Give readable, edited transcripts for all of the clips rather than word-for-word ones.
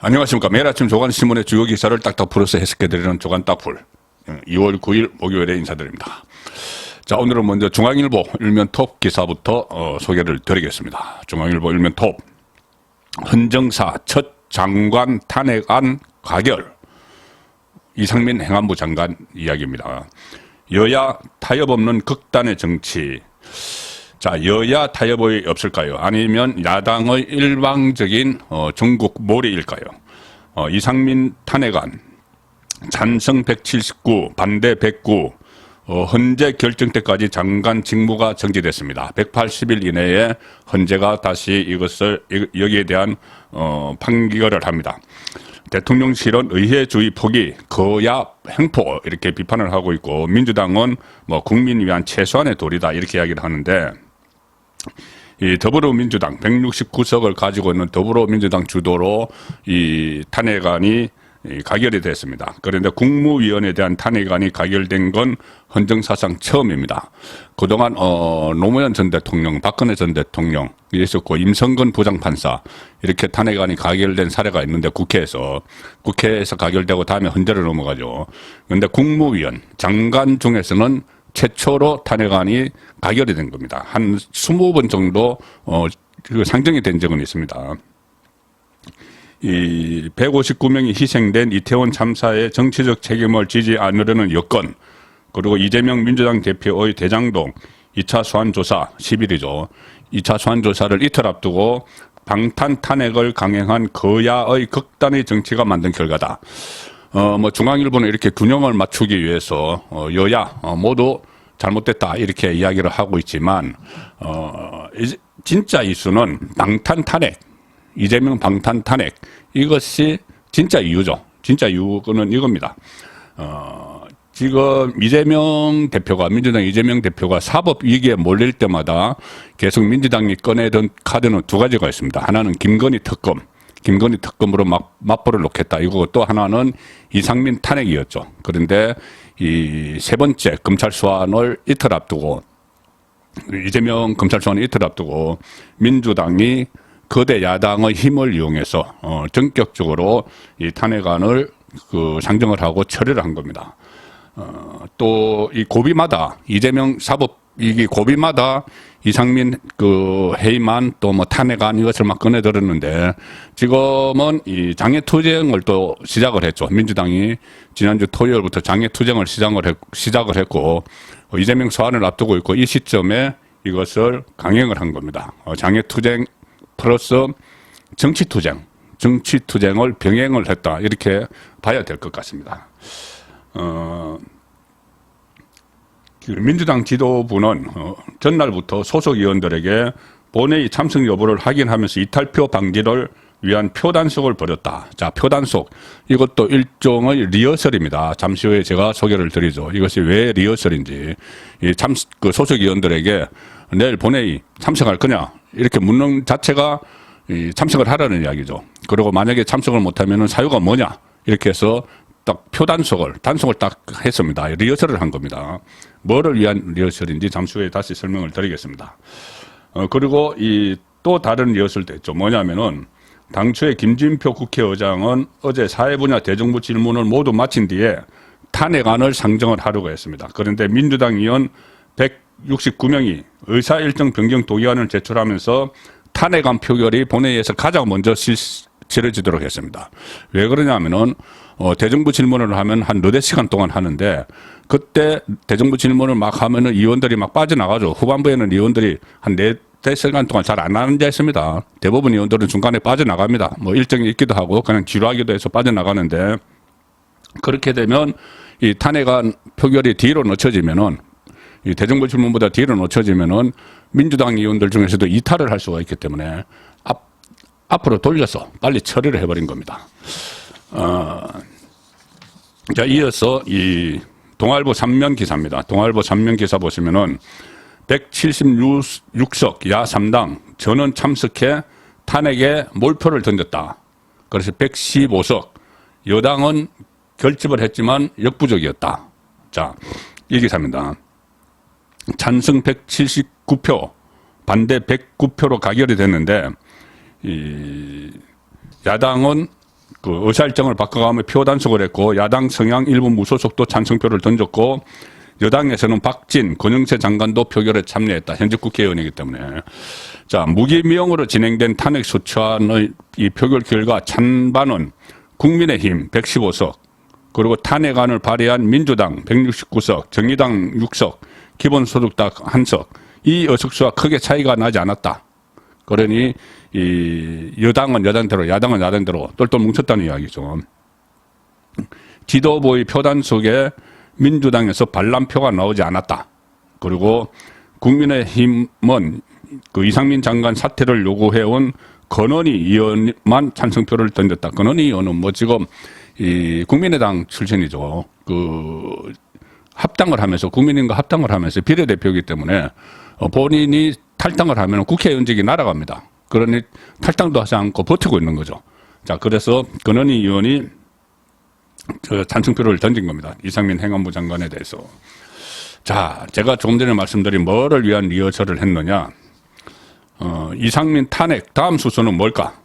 안녕하십니까. 매일 아침 조간신문의 주요 기사를 딱딱 풀어서 해석해드리는 조간 딱풀. 2월 9일 목요일에 인사드립니다. 자, 오늘은 먼저 중앙일보 일면톱 기사부터 소개를 드리겠습니다. 중앙일보 일면톱. 헌정사 첫 장관 탄핵안 가결. 이상민 행안부 장관 이야기입니다. 여야 타협 없는 극단의 정치. 자, 여야 타협이 없을까요? 아니면 야당의 일방적인 전국 몰이일까요? 이상민 탄핵안 찬성 179, 반대 109, 헌재 결정 때까지 장관 직무가 정지됐습니다. 180일 이내에 헌재가 다시 이것을 여기에 대한 판결을 합니다. 대통령실은 의회주의 포기, 거야 횡포 이렇게 비판을 하고 있고, 민주당은 뭐 국민 위한 최소한의 도리다 이렇게 이야기를 하는데, 이 더불어민주당 169석을 가지고 있는 더불어민주당 주도로 이 탄핵안이 가결이 됐습니다. 그런데 국무위원에 대한 탄핵안이 가결된 건 헌정사상 처음입니다. 그동안 노무현 전 대통령, 박근혜 전 대통령 있었고, 임성근 부장판사 이렇게 탄핵안이 가결된 사례가 있는데 국회에서 가결되고 다음에 헌재로 넘어가죠. 그런데 국무위원, 장관 중에서는 최초로 탄핵안이 가결이 된 겁니다. 한 20번 정도 상정이 된 적은 있습니다. 이 159명이 희생된 이태원 참사의 정치적 책임을 지지 않으려는 여건, 그리고 이재명 민주당 대표의 대장동 2차 소환조사 10일이죠. 2차 소환조사를 이틀 앞두고 방탄 탄핵을 강행한 거야의 극단의 정치가 만든 결과다. 뭐 중앙일보는 이렇게 균형을 맞추기 위해서 여야 모두 잘못됐다 이렇게 이야기를 하고 있지만, 진짜 이슈는 방탄 탄핵, 이재명 방탄 탄핵, 이것이 진짜 이유죠. 진짜 이유는 이겁니다. 지금 민주당 이재명 대표가 사법 위기에 몰릴 때마다 계속 민주당이 꺼내던 카드는 두 가지가 있습니다. 하나는 김건희 특검으로 맞불을 놓겠다. 이거 또 하나는 이상민 탄핵이었죠. 그런데 이 세 번째 검찰 소환을 이틀 앞두고, 이재명 검찰 소환을 이틀 앞두고 민주당이 거대 야당의 힘을 이용해서 전격적으로 이 탄핵안을 상정을 하고 처리를 한 겁니다. 또 이 고비마다 이재명 사법 이게 고비마다 이상민 해임안 또 뭐 탄핵안 이것을 막 꺼내들었는데, 지금은 이 장애투쟁을 또 시작을 했죠. 민주당이 지난주 토요일부터 장애투쟁을 시작을 했고, 이재명 소환을 앞두고 있고, 이 시점에 이것을 강행을 한 겁니다. 장애투쟁 플러스 정치투쟁을 병행을 했다 이렇게 봐야 될 것 같습니다. 민주당 지도부는 전날부터 소속 의원들에게 본회의 참석 여부를 확인하면서 이탈표 방지를 위한 표단속을 벌였다. 자, 표단속. 이것도 일종의 리허설입니다. 잠시 후에 제가 소개를 드리죠. 이것이 왜 리허설인지. 소속 의원들에게 내일 본회의 참석할 거냐 이렇게 묻는 자체가 참석을 하라는 이야기죠. 그리고 만약에 참석을 못하면 사유가 뭐냐 이렇게 해서 딱 단속을 딱 했습니다. 리허설을 한 겁니다. 뭐를 위한 리허설인지 잠시 후에 다시 설명을 드리겠습니다. 그리고 또 다른 리허설도 했죠. 뭐냐면은 당초에 김진표 국회의장은 어제 사회 분야 대정부 질문을 모두 마친 뒤에 탄핵안을 상정을 하려고 했습니다. 그런데 민주당 의원 169명이 의사일정 변경 동의안을 제출하면서 탄핵안 표결이 본회의에서 가장 먼저 치러지도록 했습니다. 왜 그러냐면은 대정부 질문을 하면 한 4시간 동안 하는데, 그때 대정부 질문을 막 하면은 의원들이 막 빠져나가죠. 후반부에는 의원들이 한 4시간 동안 잘 안 앉아 있습니다. 대부분 의원들은 중간에 빠져나갑니다. 뭐 일정이 있기도 하고 그냥 지루하기도 해서 빠져나가는데, 그렇게 되면 이 탄핵안 표결이 뒤로 늦춰지면은, 이 대정부 질문보다 뒤로 늦춰지면은 민주당 의원들 중에서도 이탈을 할 수가 있기 때문에 앞으로 돌려서 빨리 처리를 해버린 겁니다. 자, 이어서 이 동아일보 3면 기사입니다. 동아일보 3면 기사 보시면은 176석 야 3당 전원 참석해 탄핵에 몰표를 던졌다. 그래서 115석 여당은 결집을 했지만 역부족이었다. 자, 이 기사입니다. 찬성 179표, 반대 109표로 가결이 됐는데, 야당은 그 의사일정을 바꿔가며 표 단속을 했고 야당 성향 일부 무소속도 찬성표를 던졌고 여당에서는 박진, 권영세 장관도 표결에 참여했다. 현직 국회의원이기 때문에. 자, 무기명으로 진행된 탄핵 소추안의 이 표결 결과 찬반은 국민의힘 115석, 그리고 탄핵안을 발의한 민주당 169석, 정의당 6석, 기본소득당 1석, 이 의석수와 크게 차이가 나지 않았다. 그러니 이 여당은 여당대로, 야당은 야당대로 똘똘 뭉쳤다는 이야기죠. 지도부의 표단 속에 민주당에서 반란표가 나오지 않았다. 그리고 국민의힘은 그 이상민 장관 사퇴를 요구해온 권은희 의원만 찬성표를 던졌다. 권은희 의원은 뭐 지금 이 국민의당 출신이죠. 그 합당을 하면서 국민의힘과 합당을 하면서 비례대표이기 때문에 본인이 탈당을 하면 국회의원직이 날아갑니다. 그러니 탈당도 하지 않고 버티고 있는 거죠. 자, 그래서 권은희 의원이 찬성표를 던진 겁니다. 이상민 행안부 장관에 대해서. 자, 제가 조금 전에 말씀드린 뭐를 위한 리허설을 했느냐. 이상민 탄핵 다음 수순은 뭘까?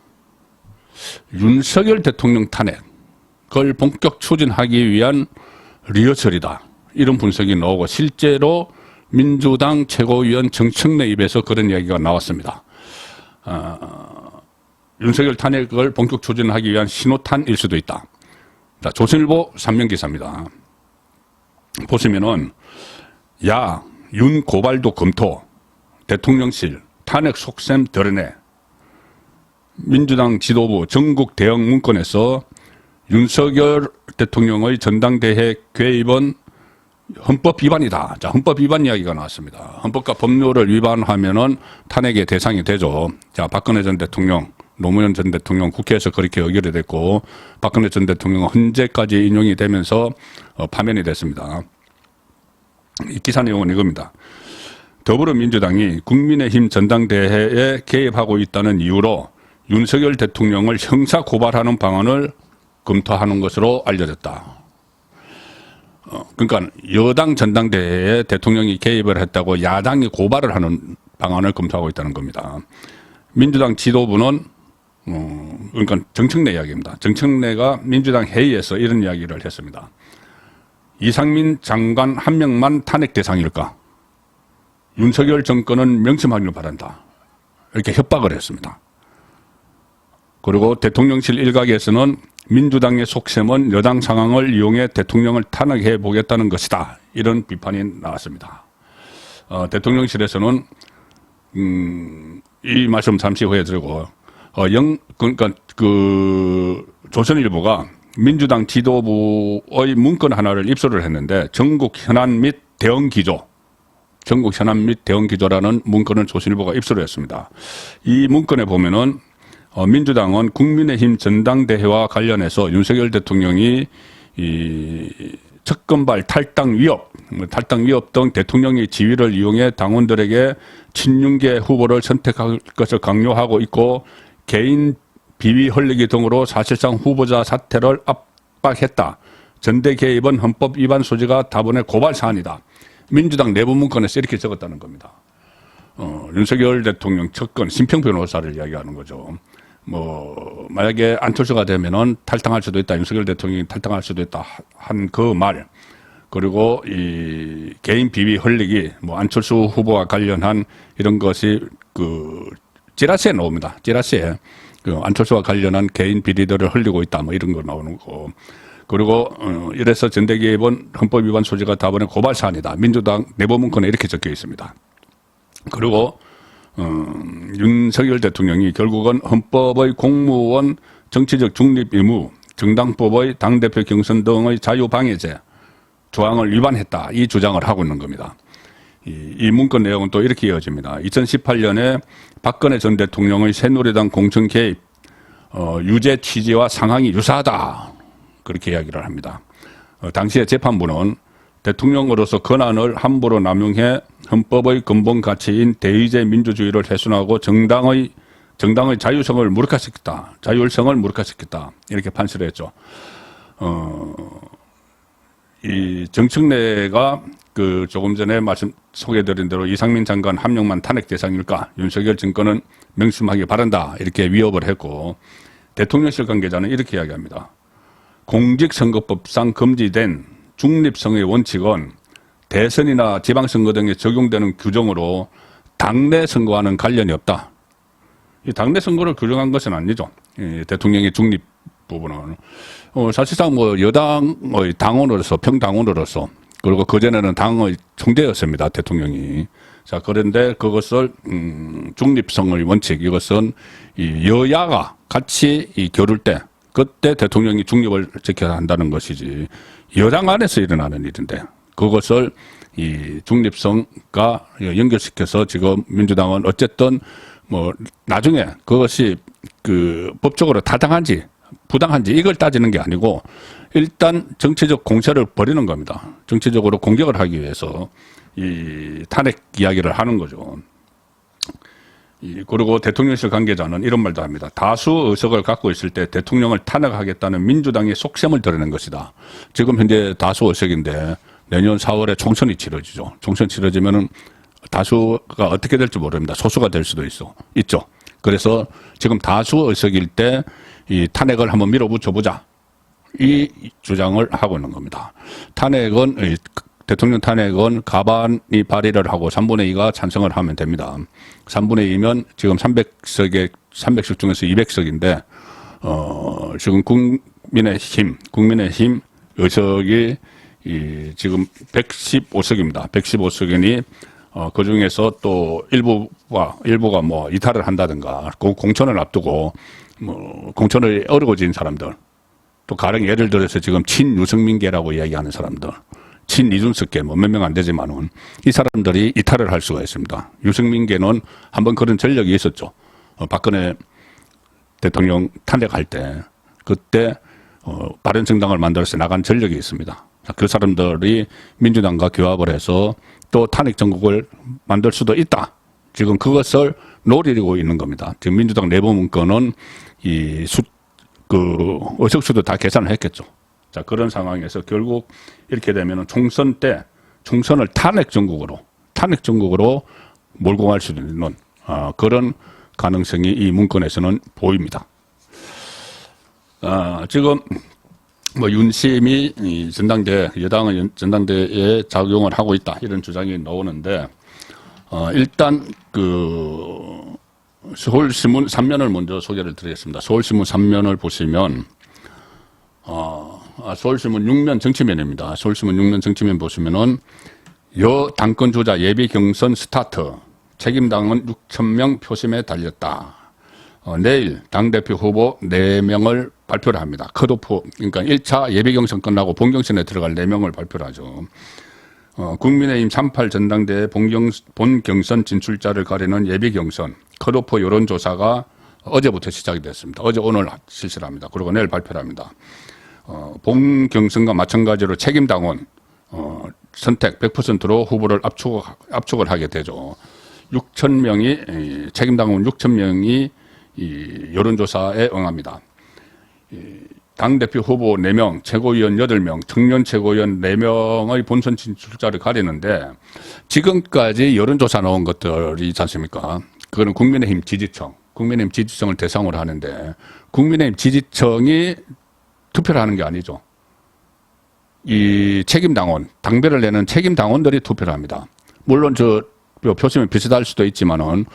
윤석열 대통령 탄핵을 본격 추진하기 위한 리허설이다. 이런 분석이 나오고 실제로 민주당 최고위원 정청래 입에서 그런 이야기가 나왔습니다. 윤석열 탄핵을 본격 추진하기 위한 신호탄일 수도 있다. 자, 조선일보 3면 기사입니다. 보시면은 야, 윤 고발도 검토, 대통령실 탄핵 속셈 드러내. 민주당 지도부 전국 대응 문건에서 윤석열 대통령의 전당대회 개입은 헌법 위반이다. 자, 헌법 위반 이야기가 나왔습니다. 헌법과 법률을 위반하면은 탄핵의 대상이 되죠. 자, 박근혜 전 대통령, 노무현 전 대통령 국회에서 그렇게 의결이 됐고, 박근혜 전 대통령은 헌재까지 인용이 되면서 파면이 됐습니다. 이 기사 내용은 이겁니다. 더불어민주당이 국민의힘 전당대회에 개입하고 있다는 이유로 윤석열 대통령을 형사 고발하는 방안을 검토하는 것으로 알려졌다. 그러니까 여당 전당대회에 대통령이 개입을 했다고 야당이 고발을 하는 방안을 검토하고 있다는 겁니다. 민주당 지도부는 그러니까 정청래 이야기입니다. 정청래가 민주당 회의에서 이런 이야기를 했습니다. 이상민 장관 한 명만 탄핵 대상일까? 윤석열 정권은 명심하기를 바란다. 이렇게 협박을 했습니다. 그리고 대통령실 일각에서는 민주당의 속셈은 여당 상황을 이용해 대통령을 탄핵해 보겠다는 것이다. 이런 비판이 나왔습니다. 대통령실에서는 이 말씀 잠시 후에 드리고 그러니까 그 조선일보가 민주당 지도부의 문건 하나를 입수를 했는데 전국 현안 및 대응 기조라는 문건을 조선일보가 입수를 했습니다. 이 문건에 보면은 민주당은 국민의힘 전당대회와 관련해서 윤석열 대통령이 이 특검발 탈당 위협 등 대통령의 지위를 이용해 당원들에게 친윤계 후보를 선택할 것을 강요하고 있고 개인 비위 흘리기 등으로 사실상 후보자 사퇴를 압박했다. 전대 개입은 헌법 위반 소지가 다분히 고발 사안이다. 민주당 내부 문건에서 이렇게 적었다는 겁니다. 윤석열 대통령 측근 심평 변호사를 이야기하는 거죠. 뭐 만약에 안철수가 되면은 탈당할 수도 있다. 윤석열 대통령이 탈당할 수도 있다. 한 그 말. 그리고 이 개인 비위 흘리기, 뭐 안철수 후보와 관련한 이런 것이 그 찌라시에 나옵니다. 찌라시에 그 안철수와 관련한 개인 비리들을 흘리고 있다. 뭐 이런 거 나오는 거. 그리고 이래서 전대 개입은 헌법 위반 소지가 다분히 고발 사안이다. 민주당 내부 문건에 이렇게 적혀 있습니다. 그리고 윤석열 대통령이 결국은 헌법의 공무원 정치적 중립 의무, 정당법의 당대표 경선 등의 자유방해제 조항을 위반했다. 이 주장을 하고 있는 겁니다. 이 문건 내용은 또 이렇게 이어집니다. 2018년에 박근혜 전 대통령의 새누리당 공천 개입 유죄 취지와 상황이 유사하다. 그렇게 이야기를 합니다. 당시에 재판부는 대통령으로서 권한을 함부로 남용해 헌법의 근본 가치인 대의제 민주주의를 훼손하고 정당의 자율성을 무력화시켰다. 자율성을 무력화시켰다. 이렇게 판시를 했죠. 이 정청래가 그 조금 전에 소개드린 대로 이상민 장관 한 명만 탄핵 대상일까? 윤석열 정권은 명심하기 바란다. 이렇게 위협을 했고, 대통령실 관계자는 이렇게 이야기합니다. 공직선거법상 금지된 중립성의 원칙은 대선이나 지방선거 등에 적용되는 규정으로 당내 선거와는 관련이 없다. 이 당내 선거를 규정한 것은 아니죠. 대통령의 중립 부분은. 사실상 뭐 여당의 당원으로서, 평당원으로서, 그리고 그전에는 당의 총재였습니다. 대통령이. 자, 그런데 그것을, 중립성의 원칙, 이것은 이 여야가 같이 교를 때, 그때 대통령이 중립을 지켜야 한다는 것이지, 여당 안에서 일어나는 일인데, 그것을 이 중립성과 연결시켜서 지금 민주당은 어쨌든 뭐 나중에 그것이 그 법적으로 타당한지 부당한지 이걸 따지는 게 아니고 일단 정치적 공세를 벌이는 겁니다. 정치적으로 공격을 하기 위해서 이 탄핵 이야기를 하는 거죠. 그리고 대통령실 관계자는 이런 말도 합니다. 다수 의석을 갖고 있을 때 대통령을 탄핵하겠다는 민주당의 속셈을 드러낸 것이다. 지금 현재 다수 의석인데 내년 4월에 총선이 치러지죠. 총선 치러지면은 다수가 어떻게 될지 모릅니다. 소수가 될 수도 있죠. 그래서 지금 다수 의석일 때 이 탄핵을 한번 밀어붙여 보자. 이 주장을 하고 있는 겁니다. 탄핵은 대통령 탄핵은 가반이 발의를 하고 3분의 2가 찬성을 하면 됩니다. 3분의 2면 지금 300석 중에서 200석인데 지금 국민의힘 의석이 지금 115석입니다. 115석이니 그 중에서 또 일부가 뭐 이탈을 한다든가 공천을 앞두고 뭐 공천을 어려워진 사람들, 또 가령 예를 들어서 지금 친유승민계라고 이야기하는 사람들, 친이준석계 뭐 몇 명 안 되지만은 이 사람들이 이탈을 할 수가 있습니다. 유승민계는 한번 그런 전력이 있었죠. 박근혜 대통령 탄핵할 때 그때 바른정당을 만들어서 나간 전력이 있습니다. 그 사람들이 민주당과 교합을 해서 또 탄핵 정국을 만들 수도 있다. 지금 그것을 노리고 있는 겁니다. 지금 민주당 내부 문건은 의석수도 다 계산을 했겠죠. 자, 그런 상황에서 결국 이렇게 되면 총선 때 총선을 탄핵 정국으로 몰고 갈 수 있는 그런 가능성이 이 문건에서는 보입니다. 지금 뭐 윤심이 여당의 전당대회에 작용을 하고 있다 이런 주장이 나오는데 일단 서울신문 3면을 먼저 소개를 드리겠습니다. 서울신문 3면을 보시면 서울신문 6면 정치면입니다. 서울신문 6면 정치면 보시면은 당권 주자 예비 경선 스타트 책임당원 6,000명 표심에 달렸다. 내일 당대표 후보 4명을 발표를 합니다. 컷오프, 그러니까 1차 예비경선 끝나고 본경선에 들어갈 4명을 발표를 하죠. 국민의힘 38 전당대회 본경선 진출자를 가리는 예비경선, 컷오프 여론조사가 어제부터 시작이 됐습니다. 오늘 실시를 합니다. 그리고 내일 발표를 합니다. 본경선과 마찬가지로 책임당원, 선택 100%로 후보를 압축을 하게 되죠. 6,000명이, 책임당원 6,000명이 이 여론조사에 응합니다. 당대표 후보 4명, 최고위원 8명, 청년 최고위원 4명의 본선 진출자를 가리는데 지금까지 여론조사 나온 것들이 있지 않습니까? 그거는 국민의힘 지지청을 대상으로 하는데 국민의힘 지지청이 투표를 하는 게 아니죠. 이 책임당원, 당배를 내는 책임당원들이 투표를 합니다. 물론 표심이 비슷할 수도 있지만은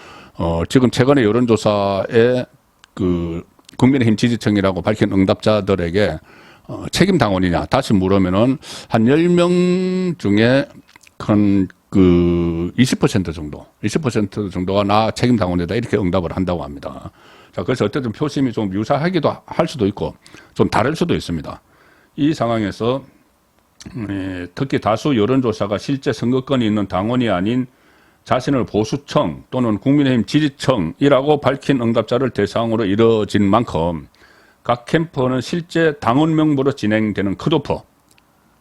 지금 최근에 여론조사에 국민의힘 지지층이라고 밝힌 응답자들에게 책임 당원이냐 다시 물으면은 한 10명 중에 한 20% 정도가 나 책임 당원이다 이렇게 응답을 한다고 합니다. 자, 그래서 어쨌든 표심이 좀 유사하기도 할 수도 있고 좀 다를 수도 있습니다. 이 상황에서 특히 다수 여론조사가 실제 선거권이 있는 당원이 아닌 자신을 보수청 또는 국민의힘 지지청이라고 밝힌 응답자를 대상으로 이뤄진 만큼 각 캠프는 실제 당원 명부로 진행되는 컷오프,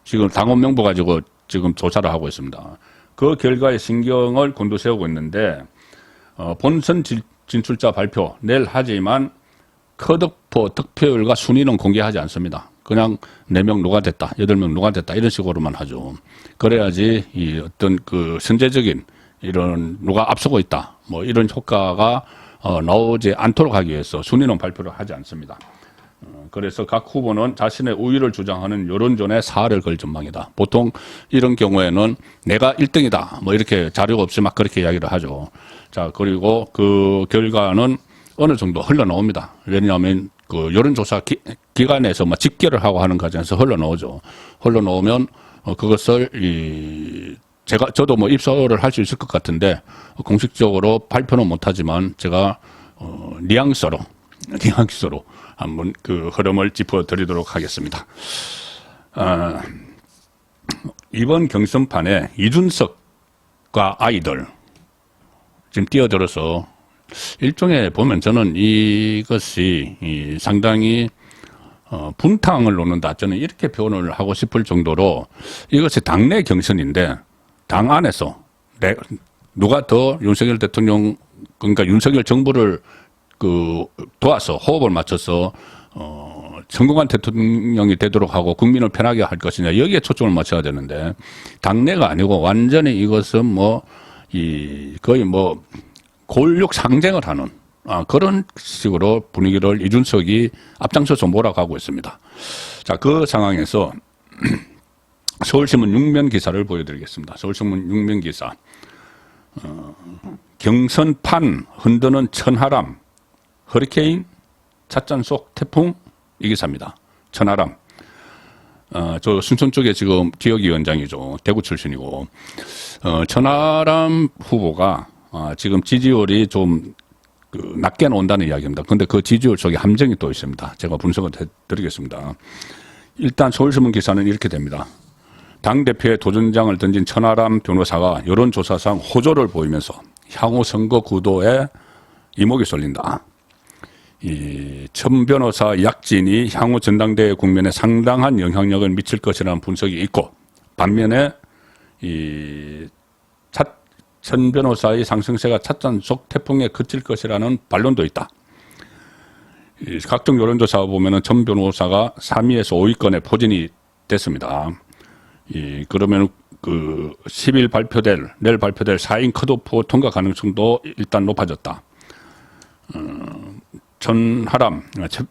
지금 당원 명부 가지고 지금 조사를 하고 있습니다. 그 결과에 신경을 곤두세우고 있는데 본선 진출자 발표 내일 하지만 컷오프 득표율과 순위는 공개하지 않습니다. 그냥 4명 누가 됐다, 8명 누가 됐다 이런 식으로만 하죠. 그래야지 이 어떤 선제적인 이런 누가 앞서고 있다 뭐 이런 효과가 나오지 않도록 하기 위해서 순위는 발표를 하지 않습니다. 그래서 각 후보는 자신의 우위를 주장하는 여론전에 사활을 걸 전망이다. 보통 이런 경우에는 내가 1등이다. 뭐 이렇게 자료가 없이 막 그렇게 이야기를 하죠. 자, 그리고 그 결과는 어느 정도 흘러나옵니다. 왜냐하면 그 여론조사 기관에서 뭐 집계를 하고 하는 과정에서 흘러나오죠. 흘러나오면 그것을 저도 뭐 입소를 할 수 있을 것 같은데 공식적으로 발표는 못하지만 제가 뉘앙스로 한번 그 흐름을 짚어드리도록 하겠습니다. 이번 경선판에 이준석과 아이들 지금 뛰어들어서 일종의 보면 저는 이것이 상당히 분탕을 놓는다. 저는 이렇게 표현을 하고 싶을 정도로 이것이 당내 경선인데 당 안에서 누가 더 윤석열 대통령 그러니까 윤석열 정부를 도와서 호흡을 맞춰서 성공한 대통령이 되도록 하고 국민을 편하게 할 것이냐 여기에 초점을 맞춰야 되는데 당내가 아니고 완전히 이것은 거의 골육 상쟁을 하는 그런 식으로 분위기를 이준석이 앞장서서 몰아가고 있습니다. 자, 그 상황에서 서울신문 6면 기사를 보여드리겠습니다. 서울신문 6면 기사. 경선판 흔드는 천하람, 허리케인, 찻잔 속 태풍 이 기사입니다. 천하람. 저 순천 쪽에 지금 기억위원장이죠. 대구 출신이고. 천하람 후보가 지금 지지율이 좀 낮게 나온다는 이야기입니다. 그런데 그 지지율 속에 함정이 또 있습니다. 제가 분석을 해드리겠습니다. 일단 서울신문 기사는 이렇게 됩니다. 당대표의 도전장을 던진 천하람 변호사가 여론조사상 호조를 보이면서 향후 선거 구도에 이목이 쏠린다. 이 천 변호사 약진이 향후 전당대회 국면에 상당한 영향력을 미칠 것이라는 분석이 있고 반면에 천 변호사의 상승세가 찻잔 속 태풍에 그칠 것이라는 반론도 있다. 각종 여론조사 보면은 천 변호사가 3위에서 5위권에 포진이 됐습니다. 그러면 그 10일 내일 발표될 4인 컷오프 통과 가능성도 일단 높아졌다. 천하람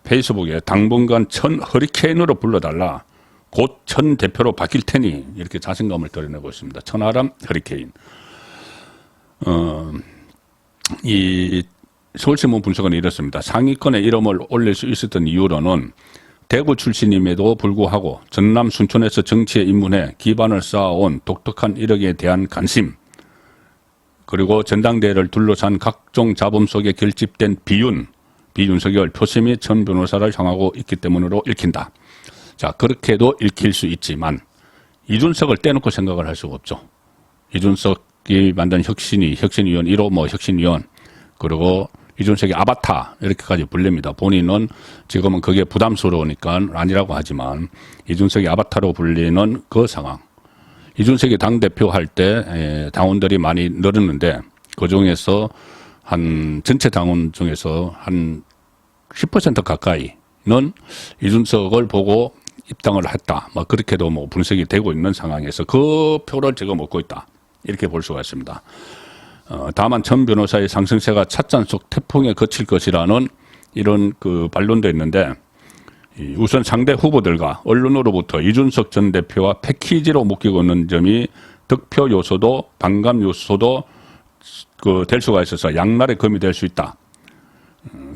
페이스북에 당분간 천 허리케인으로 불러달라. 곧 천 대표로 바뀔 테니 이렇게 자신감을 드러내고 있습니다. 천하람 허리케인. 이 서울신문 분석은 이렇습니다. 상위권에 이름을 올릴 수 있었던 이유로는 대구 출신임에도 불구하고 전남 순천에서 정치에 입문해 기반을 쌓아온 독특한 이력에 대한 관심 그리고 전당대회를 둘러싼 각종 잡음 속에 결집된 비윤석열 표심이 천 변호사를 향하고 있기 때문으로 읽힌다. 자, 그렇게도 읽힐 수 있지만 이준석을 떼놓고 생각을 할 수가 없죠. 이준석이 만든 혁신위원 1호 혁신위원 그리고 이준석의 아바타 이렇게까지 불립니다. 본인은 지금은 그게 부담스러우니까 아니라고 하지만 이준석의 아바타로 불리는 그 상황. 이준석이 당대표 할 때 당원들이 많이 늘었는데 그중에서 전체 당원 중에서 한 10% 가까이는 이준석을 보고 입당을 했다. 그렇게도 분석이 되고 있는 상황에서 그 표를 지금 얻고 있다. 이렇게 볼 수가 있습니다. 다만 천 변호사의 상승세가 찻잔 속 태풍에 그칠 것이라는 이런 그 반론도 있는데 우선 상대 후보들과 언론으로부터 이준석 전 대표와 패키지로 묶이고 있는 점이 득표 요소도 반감 요소도 될 수가 있어서 양날의 검이 될 수 있다.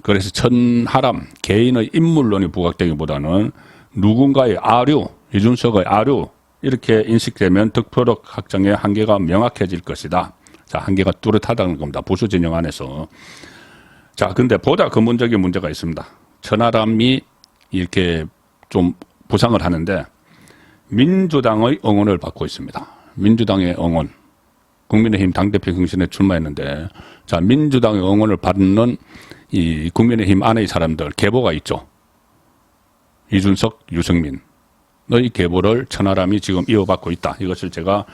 그래서 천하람 개인의 인물론이 부각되기보다는 누군가의 아류, 이준석의 아류 이렇게 인식되면 득표력 확정의 한계가 명확해질 것이다. 자, 한계가 뚜렷하다는 겁니다. 보수 진영 안에서. 자, 근데 보다 근본적인 문제가 있습니다. 천하람이 이렇게 좀 부상을 하는데 민주당의 응원을 받고 있습니다. 민주당의 응원. 국민의힘 당대표 경선에 출마했는데 자, 민주당의 응원을 받는 이 국민의힘 안의 사람들 계보가 있죠. 이준석, 유승민의 계보를 천하람이 지금 이어받고 있다. 이것을 제가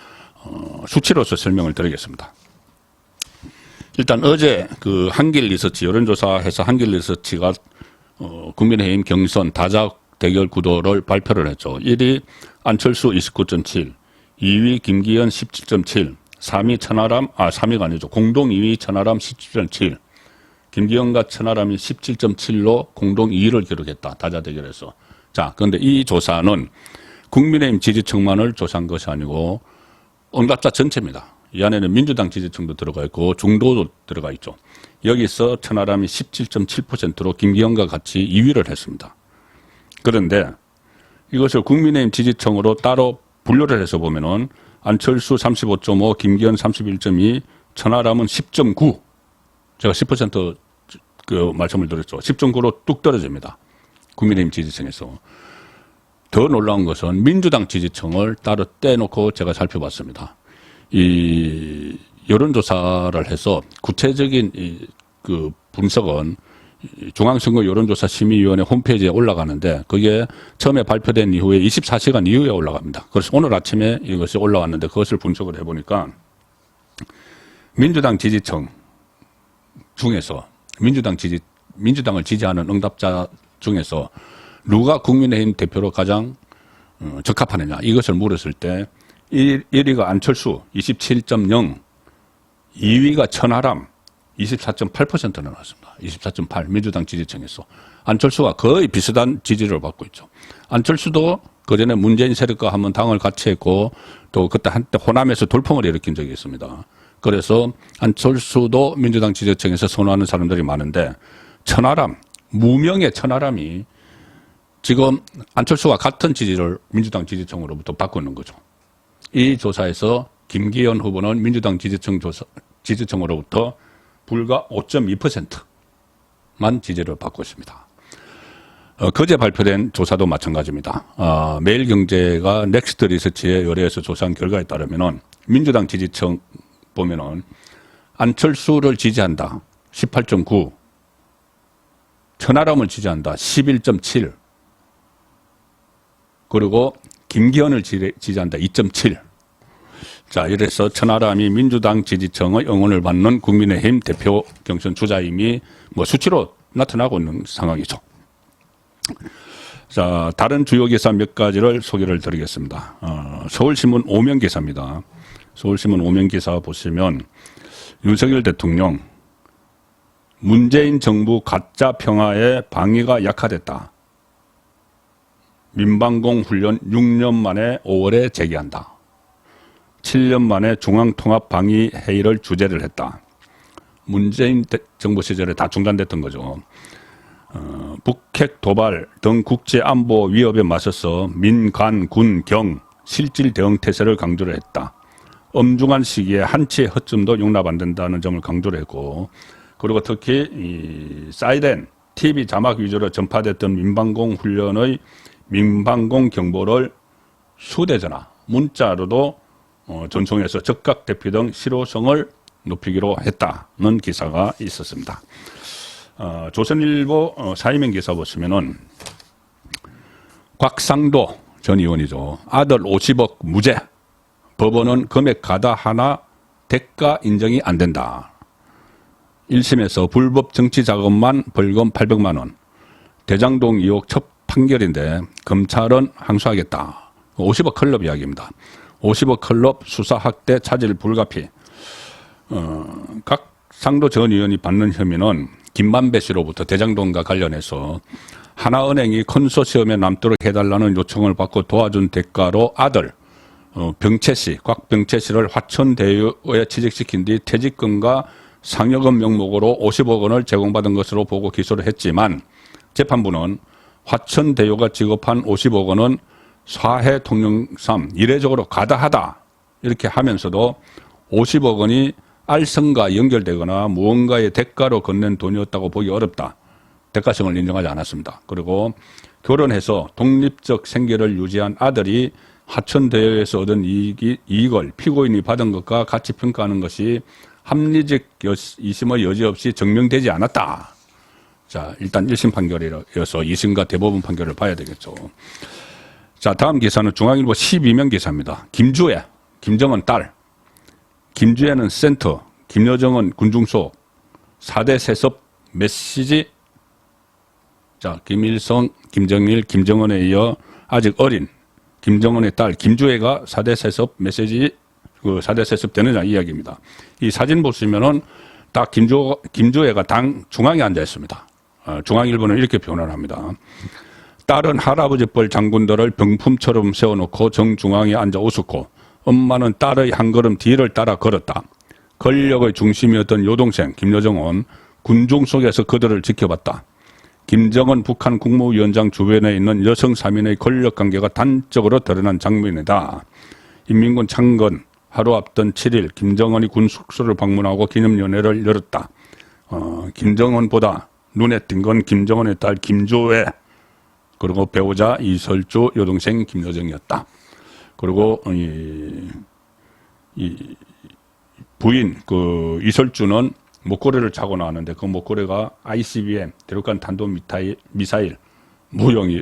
수치로서 설명을 드리겠습니다. 일단 어제 그 한길 리서치 여론조사해서 한길 리서치가 국민의힘 경선 다작 대결 구도를 발표를 했죠. 1위 안철수 29.7, 2위 김기현 17.7, 3위 천하람 3위가 아니죠. 공동 2위 천하람 17.7. 김기현과 천하람이 17.7로 공동 2위를 기록했다. 다자 대결에서. 자, 그런데 이 조사는 국민의힘 지지층만을 조사한 것이 아니고 응답자 전체입니다. 이 안에는 민주당 지지층도 들어가 있고 중도도 들어가 있죠. 여기서 천하람이 17.7%로 김기현과 같이 2위를 했습니다. 그런데 이것을 국민의힘 지지층으로 따로 분류를 해서 보면은 안철수 35.5, 김기현 31.2, 천하람은 10.9. 제가 10%그 말씀을 드렸죠. 10.9로 뚝 떨어집니다. 국민의힘 지지층에서. 더 놀라운 것은 민주당 지지층을 따로 떼놓고 제가 살펴봤습니다. 이 여론조사를 해서 구체적인 그 분석은 중앙선거 여론조사 심의위원회 홈페이지에 올라가는데 그게 처음에 발표된 이후에 24시간 이후에 올라갑니다. 그래서 오늘 아침에 이것이 올라왔는데 그것을 분석을 해보니까 민주당 지지층 중에서 민주당을 지지하는 응답자 중에서 누가 국민의힘 대표로 가장 적합하느냐 이것을 물었을 때 1위가 안철수 27.0, 2위가 천하람 24.8%나 나왔습니다. 24.8 민주당 지지층에서. 안철수가 거의 비슷한 지지를 받고 있죠. 안철수도 그전에 문재인 세력과 한번 당을 같이 했고 또 그때 한때 호남에서 돌풍을 일으킨 적이 있습니다. 그래서 안철수도 민주당 지지층에서 선호하는 사람들이 많은데 천하람, 무명의 천하람이 지금 안철수와 같은 지지를 민주당 지지층으로부터 받고 있는 거죠. 이 조사에서 김기현 후보는 민주당 지지층으로부터 불과 5.2%만 지지를 받고 있습니다. 그제 발표된 조사도 마찬가지입니다. 매일경제가 넥스트 리서치에 의뢰해서 조사한 결과에 따르면 민주당 지지층 보면은 안철수를 지지한다 18.9, 천하람을 지지한다 11.7, 그리고 김기현을 지지한다 2.7. 자, 이래서 천하람이 민주당 지지층의 응원을 받는 국민의힘 대표 경선 주자임이 뭐 수치로 나타나고 있는 상황이죠. 자, 다른 주요 기사 몇 가지를 소개를 드리겠습니다. 서울신문 오면 기사입니다. 서울신문 오면 기사 보시면 윤석열 대통령 문재인 정부 가짜 평화에 방위가 약화됐다. 민방공 훈련 6년 만에 5월에 재개한다. 7년 만에 중앙통합방위회의를 주재를 했다. 문재인 정부 시절에 다 중단됐던 거죠. 북핵 도발 등 국제안보 위협에 맞서서 민, 간, 군, 경 실질 대응 태세를 강조를 했다. 엄중한 시기에 한치의 허점도 용납 안 된다는 점을 강조를 했고, 그리고 특히 이 사이렌, TV 자막 위주로 전파됐던 민방공 훈련의 민방공 경보를 휴대전화, 문자로도 전송해서 적각 대피 등 실효성을 높이기로 했다는 기사가 있었습니다. 조선일보 사이면 기사 보시면은 곽상도 전 의원이죠. 아들 50억 무죄. 법원은 금액 가다 하나 대가 인정이 안 된다. 1심에서 불법 정치 자금만 벌금 800만 원. 대장동 의혹 첫 판결인데 검찰은 항소하겠다. 50억 클럽 이야기입니다. 50억 클럽 수사 학대 차질 불가피. 곽상도 전 의원이 받는 혐의는 김만배 씨로부터 대장동과 관련해서 하나은행이 컨소시엄에 남도록 해달라는 요청을 받고 도와준 대가로 아들 병채 씨, 곽병채 씨를 화천대유에 취직시킨 뒤 퇴직금과 상여금 명목으로 50억 원을 제공받은 것으로 보고 기소를 했지만 재판부는 화천대유가 지급한 50억 원은 사회 통념상 이례적으로 가다하다 이렇게 하면서도 50억 원이 알선과 연결되거나 무언가의 대가로 건넨 돈이었다고 보기 어렵다. 대가성을 인정하지 않았습니다. 그리고 결혼해서 독립적 생계를 유지한 아들이 화천대유에서 얻은 이익을 피고인이 받은 것과 같이 평가하는 것이 합리적 이심의 여지 없이 증명되지 않았다. 자, 일단 1심 판결이어서 2심과 대법원 판결을 봐야 되겠죠. 자, 다음 기사는 중앙일보 12면 기사입니다. 김주애, 김정은 딸. 김주애는 센터, 김여정은 군중소, 4대 세습 메시지. 자, 김일성, 김정일, 김정은에 이어 아직 어린 김정은의 딸 김주애가 4대 세습 메시지, 4대 세습 되느냐 이야기입니다. 이 사진 보시면은 딱 김조애가 당 중앙에 앉아 있습니다. 중앙일보는 이렇게 표현을 합니다. 딸은 할아버지 뻘 장군들을 병품처럼 세워놓고 정중앙에 앉아 웃었고 엄마는 딸의 한 걸음 뒤를 따라 걸었다. 권력의 중심이었던 여동생 김여정은 군중 속에서 그들을 지켜봤다. 김정은 북한 국무위원장 주변에 있는 여성 3인의 권력관계가 단적으로 드러난 장면이다. 인민군 창건 하루 앞둔 7일 김정은이 군 숙소를 방문하고 기념연회를 열었다. 김정은보다 눈에 띈 건 김정은의 딸 김조애, 그리고 배우자 이설주, 여동생 김여정이었다. 그리고 이 부인 그 이설주는 목걸이를 차고 나왔는데 그 목걸이가 ICBM 대륙간 탄도 미사일 무형이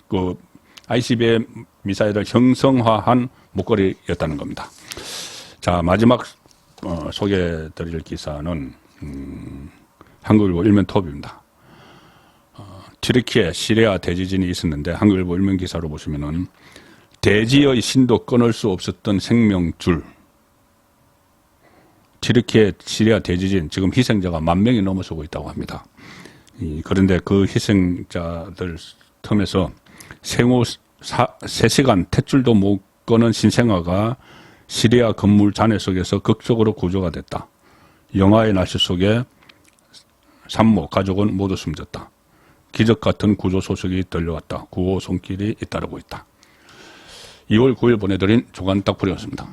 그 ICBM 미사일을 형성화한 목걸이였다는 겁니다. 자, 마지막 소개드릴 기사는 한국일보 일면 톱입니다. 튀르키예 시리아 대지진이 있었는데 한국일보 일면 기사로 보시면은 대지의 신도 끊을 수 없었던 생명줄. 튀르키예 시리아 대지진 지금 희생자가 10,000명이 넘어서고 있다고 합니다. 그런데 그 희생자들 틈에서 생후 3시간 탯줄도 못 거는 신생아가 시리아 건물 잔해 속에서 극적으로 구조가 됐다. 영화의 날씨 속에 산모, 가족은 모두 숨졌다. 기적 같은 구조 소식이 들려왔다. 구호 손길이 잇따르고 있다. 2월 9일 보내드린 조간 딱풀이었습니다.